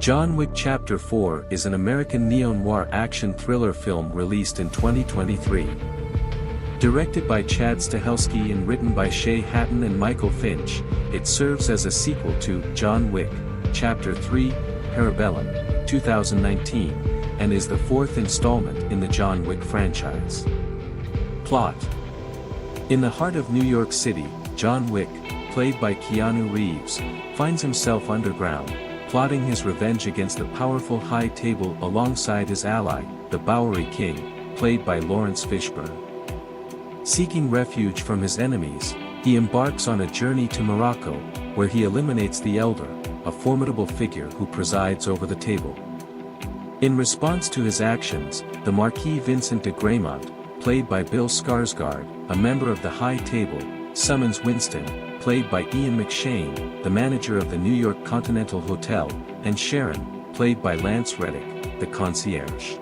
John Wick Chapter 4 is an American neo-noir action thriller film released in 2023. Directed by Chad Stahelski and written by Shay Hatton and Michael Finch, it serves as a sequel to John Wick Chapter 3, Parabellum, 2019, and is the fourth installment in the John Wick franchise. Plot: in the heart of New York City, John Wick, played by Keanu Reeves, finds himself underground, plotting his revenge against the powerful High Table alongside his ally, the Bowery King, played by Lawrence Fishburne. Seeking refuge from his enemies, he embarks on a journey to Morocco, where he eliminates the Elder, a formidable figure who presides over the table. In response to his actions, the Marquis de Gramont, played by Bill Skarsgård, a member of the High Table, summons Winston, played by Ian McShane, the manager of the New York Continental Hotel, and Sharon, played by Lance Reddick, the concierge.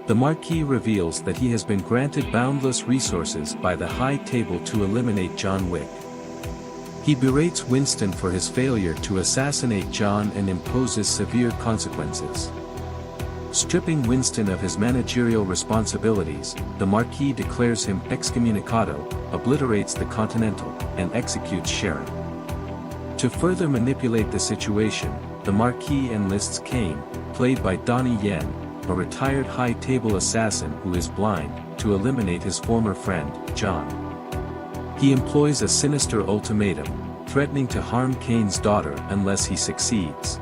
The Marquis reveals that he has been granted boundless resources by the High Table to eliminate John Wick. He berates Winston for his failure to assassinate John and imposes severe consequences. Stripping Winston of his managerial responsibilities, the Marquis declares him excommunicado, obliterates the Continental, and executes Sharon. To further manipulate the situation, the Marquis enlists Kane, played by Donnie Yen, a retired High Table assassin who is blind, to eliminate his former friend, John. He employs a sinister ultimatum, threatening to harm Kane's daughter unless he succeeds.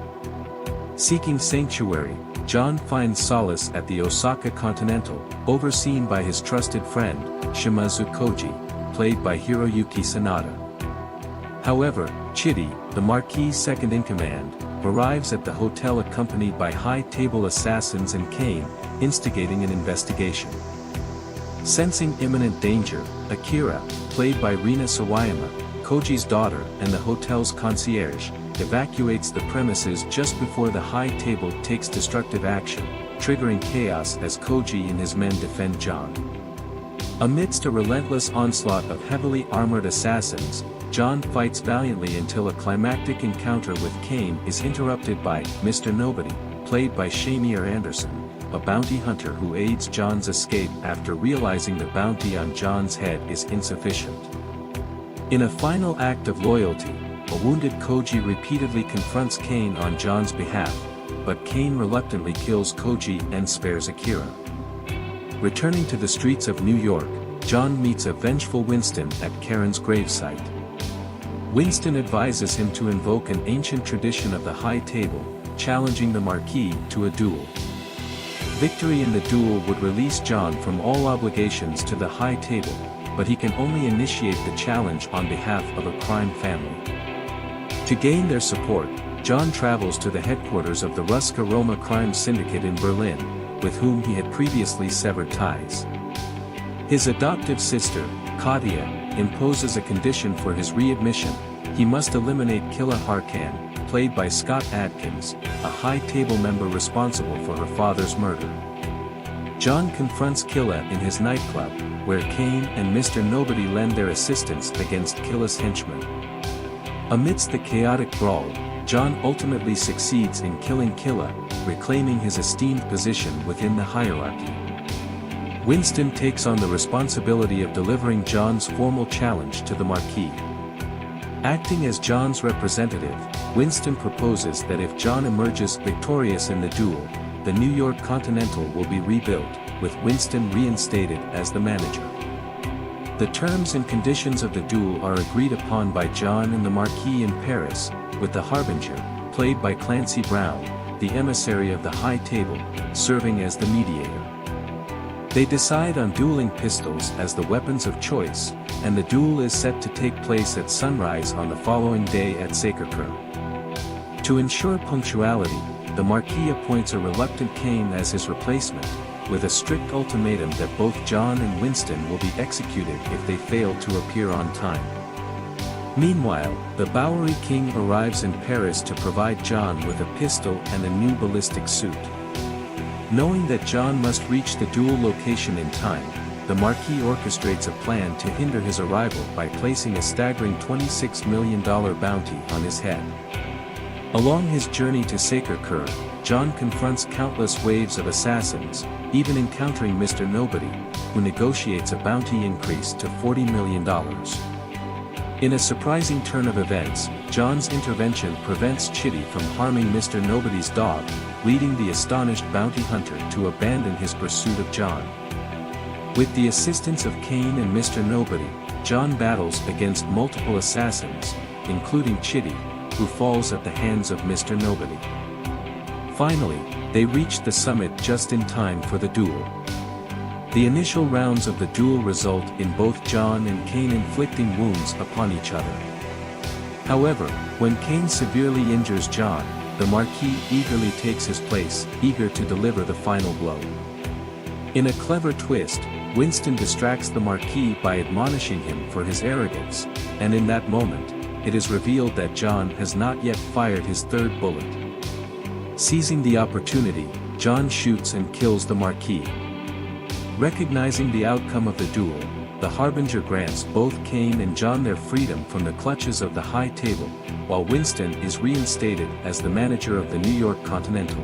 Seeking sanctuary, John finds solace at the Osaka Continental, overseen by his trusted friend, Shimazu Koji, played by Hiroyuki Sanada. However, Chitty, the Marquis' second-in-command, arrives at the hotel accompanied by High Table assassins and Kane, instigating an investigation. Sensing imminent danger, Akira, played by Rina Sawayama, Koji's daughter and the hotel's concierge, evacuates the premises just before the High Table takes destructive action, triggering chaos as Koji and his men defend John. Amidst a relentless onslaught of heavily armored assassins, John fights valiantly until a climactic encounter with Kane is interrupted by Mr. Nobody, played by Shamier Anderson, a bounty hunter who aids John's escape after realizing the bounty on John's head is insufficient. In a final act of loyalty, a wounded Koji repeatedly confronts Kane on John's behalf, but Kane reluctantly kills Koji and spares Akira. Returning to the streets of New York, John meets a vengeful Winston at Karen's gravesite. Winston advises him to invoke an ancient tradition of the High Table, challenging the Marquis to a duel. Victory in the duel would release John from all obligations to the High Table, but he can only initiate the challenge on behalf of a crime family. To gain their support, John travels to the headquarters of the Ruska Roma crime syndicate in Berlin, with whom he had previously severed ties. His adoptive sister, Katia, imposes a condition for his readmission: he must eliminate Killa Harkan, played by Scott Adkins, a High Table member responsible for her father's murder. John confronts Killa in his nightclub, where Kane and Mr. Nobody lend their assistance against Killa's henchmen. Amidst the chaotic brawl, John ultimately succeeds in killing Killa, reclaiming his esteemed position within the hierarchy. Winston takes on the responsibility of delivering John's formal challenge to the Marquis. Acting as John's representative, Winston proposes that if John emerges victorious in the duel, the New York Continental will be rebuilt, with Winston reinstated as the manager. The terms and conditions of the duel are agreed upon by John and the Marquis in Paris, with the Harbinger, played by Clancy Brown, the emissary of the High Table, serving as the mediator. They decide on dueling pistols as the weapons of choice, and the duel is set to take place at sunrise on the following day at Sacré-Cœur. To ensure punctuality, the Marquis appoints a reluctant Kane as his replacement, with a strict ultimatum that both John and Winston will be executed if they fail to appear on time. Meanwhile, the Bowery King arrives in Paris to provide John with a pistol and a new ballistic suit. Knowing that John must reach the duel location in time, the Marquis orchestrates a plan to hinder his arrival by placing a staggering $26 million bounty on his head. Along his journey to Sacre-Cœur, John confronts countless waves of assassins, even encountering Mr. Nobody, who negotiates a bounty increase to $40 million. In a surprising turn of events, John's intervention prevents Chitty from harming Mr. Nobody's dog, leading the astonished bounty hunter to abandon his pursuit of John. With the assistance of Kane and Mr. Nobody, John battles against multiple assassins, including Chitty, who falls at the hands of Mr. Nobody. Finally, they reach the summit just in time for the duel. The initial rounds of the duel result in both John and Kane inflicting wounds upon each other. However, when Kane severely injures John, the Marquis eagerly takes his place, eager to deliver the final blow. In a clever twist, Winston distracts the Marquis by admonishing him for his arrogance, and in that moment, it is revealed that John has not yet fired his third bullet. Seizing the opportunity, John shoots and kills the Marquis. Recognizing the outcome of the duel, the Harbinger grants both Kane and John their freedom from the clutches of the High Table, while Winston is reinstated as the manager of the New York Continental.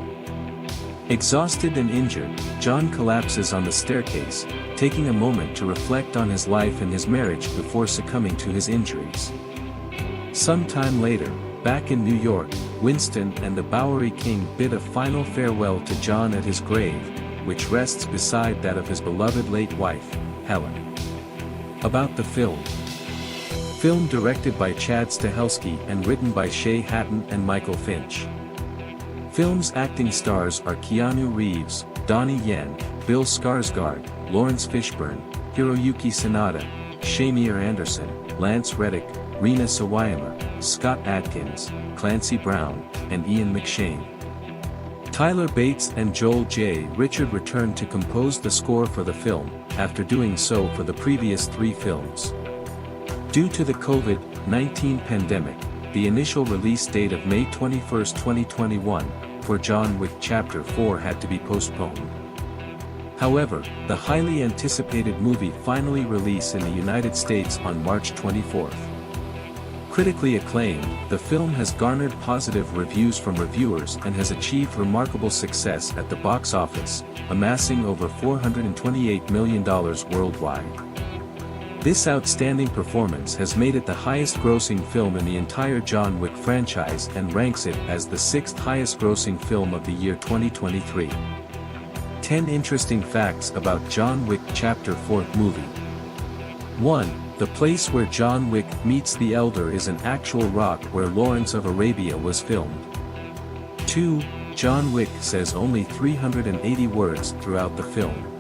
Exhausted and injured, John collapses on the staircase, taking a moment to reflect on his life and his marriage before succumbing to his injuries. Some time later, back in New York, Winston and the Bowery King bid a final farewell to John at his grave, which rests beside that of his beloved late wife, Helen. About the film. Film directed by Chad Stahelski and written by Shay Hatton and Michael Finch. Film's acting stars are Keanu Reeves, Donnie Yen, Bill Skarsgård, Lawrence Fishburne, Hiroyuki Sanada, Shamir Anderson, Lance Reddick, Rena Sawayama, Scott Adkins, Clancy Brown, and Ian McShane. Tyler Bates and Joel J. Richard returned to compose the score for the film, after doing so for the previous 3 films. Due to the COVID-19 pandemic, the initial release date of May 21, 2021, for John Wick Chapter 4 had to be postponed. However, the highly anticipated movie finally released in the United States on March 24. Critically acclaimed, the film has garnered positive reviews from reviewers and has achieved remarkable success at the box office, amassing over $428 million worldwide. This outstanding performance has made it the highest-grossing film in the entire John Wick franchise and ranks it as the 6th highest-grossing film of the year 2023. 10 interesting facts about John Wick Chapter 4 movie. 1. The place where John Wick meets the Elder is an actual rock where Lawrence of Arabia was filmed. 2. John Wick says only 380 words throughout the film.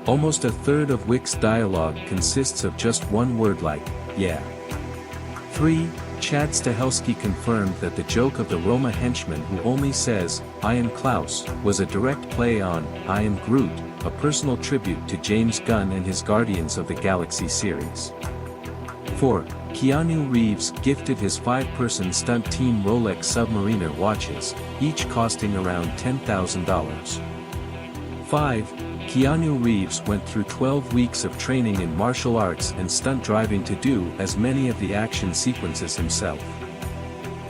Almost a third of Wick's dialogue consists of just one word like, yeah. 3. Chad Stahelski confirmed that the joke of the Roma henchman who only says, I am Klaus, was a direct play on, I am Groot, a personal tribute to James Gunn and his Guardians of the Galaxy series. 4. Keanu Reeves gifted his 5-person stunt team Rolex Submariner watches, each costing around $10,000. 5. Keanu Reeves went through 12 weeks of training in martial arts and stunt driving to do as many of the action sequences himself.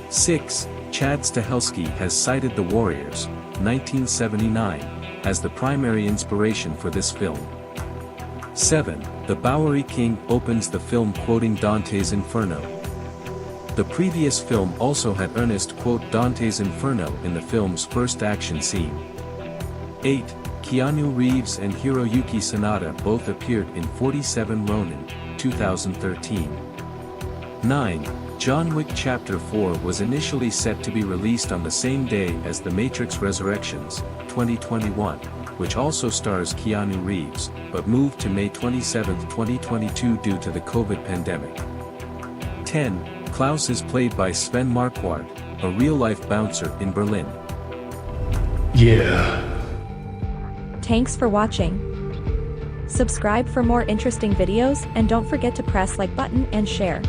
6. Chad Stahelski has cited The Warriors, 1979, as the primary inspiration for this film. 7. The Bowery King opens the film quoting Dante's Inferno. The previous film also had Ernest quote Dante's Inferno in the film's first action scene. 8. Keanu Reeves and Hiroyuki Sanada both appeared in 47 Ronin, 2013. 9. John Wick Chapter 4 was initially set to be released on the same day as The Matrix Resurrections, 2021, which also stars Keanu Reeves, but moved to May 27, 2022 due to the COVID pandemic. 10. Klaus is played by Sven Marquardt, a real-life bouncer in Berlin. Yeah. Thanks for watching. Subscribe for more interesting videos and don't forget to press like button and share.